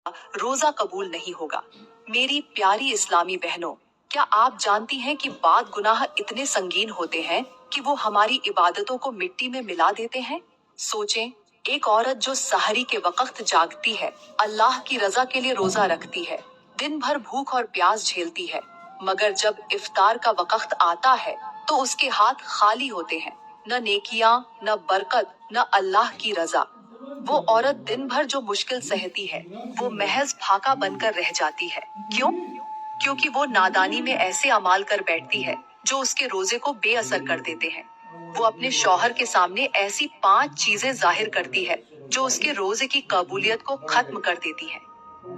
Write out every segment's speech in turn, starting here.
रोजा कबूल नहीं होगा। मेरी प्यारी इस्लामी बहनों, क्या आप जानती हैं कि बाद गुनाह इतने संगीन होते हैं कि वो हमारी इबादतों को मिट्टी में मिला देते हैं? सोचें, एक औरत जो सहरी के वक्त जागती है, अल्लाह की रजा के लिए रोजा रखती है, दिन भर भूख और प्यास झेलती है, मगर जब इफ्तार का वक्त आता है तो उसके हाथ खाली होते हैं। न नेकियां, न बरकत, न अल्लाह की रजा। वो औरत दिन भर जो मुश्किल सहती है, वो महज फाका बनकर रह जाती है। क्यों? क्योंकि वो नादानी में ऐसे अमाल कर बैठती है जो उसके रोजे को बेअसर कर देते हैं। वो अपने शौहर के सामने ऐसी 5 चीजें जाहिर करती है जो उसके रोजे की कबूलियत को खत्म कर देती है।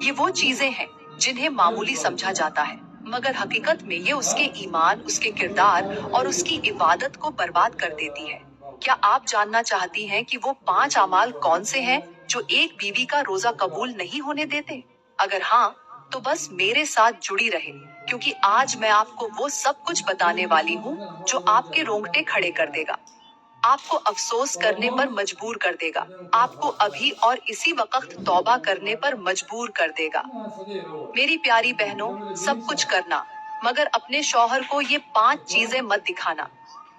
ये वो चीजें हैं जिन्हें मामूली समझा जाता है, मगर हकीकत में ये उसके ईमान, उसके किरदार और उसकी इबादत को बर्बाद कर देती है। क्या आप जानना चाहती हैं कि वो 5 अमाल कौन से हैं जो एक बीवी का रोजा कबूल नहीं होने देते? अगर हाँ, तो बस मेरे साथ जुड़ी रहे, क्योंकि आज मैं आपको वो सब कुछ बताने वाली हूँ जो आपके रोंगटे खड़े कर देगा, आपको अफसोस करने पर मजबूर कर देगा, आपको अभी और इसी वक्त तौबा करने पर मजबूर कर देगा। मेरी प्यारी बहनों, सब कुछ करना, मगर अपने शौहर को ये 5 चीजें मत दिखाना,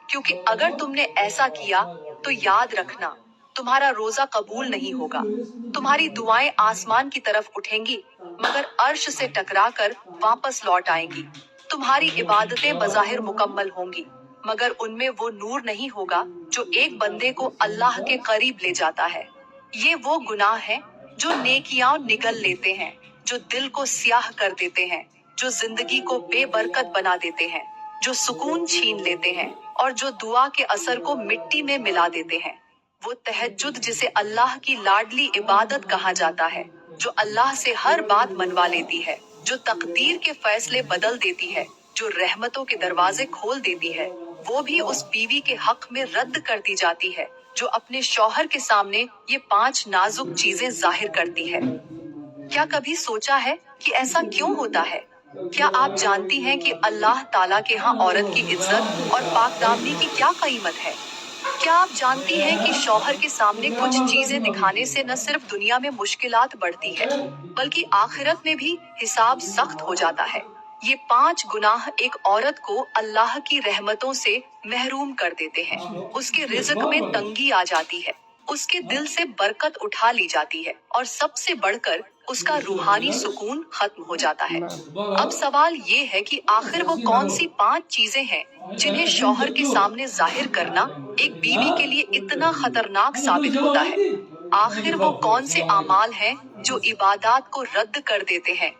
क्योंकि अगर तुमने ऐसा किया तो याद रखना, तुम्हारा रोजा कबूल नहीं होगा। तुम्हारी दुआएं आसमान की तरफ उठेंगी, मगर अर्श से टकराकर वापस लौट आएंगी। तुम्हारी इबादतें बज़ाहिर मुकम्मल होंगी, मगर उनमें वो नूर नहीं होगा जो एक बंदे को अल्लाह के करीब ले जाता है। ये वो गुनाह हैं जो नेकियां निगल लेते हैं, जो दिल को स्याह कर देते हैं, जो जिंदगी को बेबरकत बना देते हैं, जो सुकून छीन लेते हैं और जो दुआ के असर को मिट्टी में मिला देते हैं। वो तहज्जुद, जिसे अल्लाह की लाडली इबादत कहा जाता है, जो अल्लाह से हर बात मनवा लेती है, जो तकदीर के फैसले बदल देती है, जो रहमतों के दरवाजे खोल देती है, वो भी उस बीवी के हक में रद्द कर दी जाती है जो अपने शौहर के सामने ये 5 नाजुक चीजें जाहिर करती है। क्या कभी सोचा है कि ऐसा क्यों होता है? क्या आप जानती हैं कि अल्लाह ताला के यहाँ औरत की इज्जत और पाकदामनी की क्या कीमत है? क्या आप जानती हैं कि शौहर के सामने कुछ चीजें दिखाने से न सिर्फ दुनिया में मुश्किलात बढ़ती है, बल्कि आखिरत में भी हिसाब सख्त हो जाता है। ये 5 गुनाह एक औरत को अल्लाह की रहमतों से महरूम कर देते हैं। उसके रिज़्क में तंगी आ जाती है, उसके दिल से बरकत उठा ली जाती है और सबसे बढ़कर उसका रूहानी सुकून खत्म हो जाता है। अब सवाल ये है कि आखिर वो कौन सी 5 चीजें हैं जिन्हें शौहर के सामने जाहिर करना एक बीवी के लिए इतना खतरनाक साबित होता है? आखिर वो कौन से आमाल हैं जो इबादात को रद्द कर देते हैं,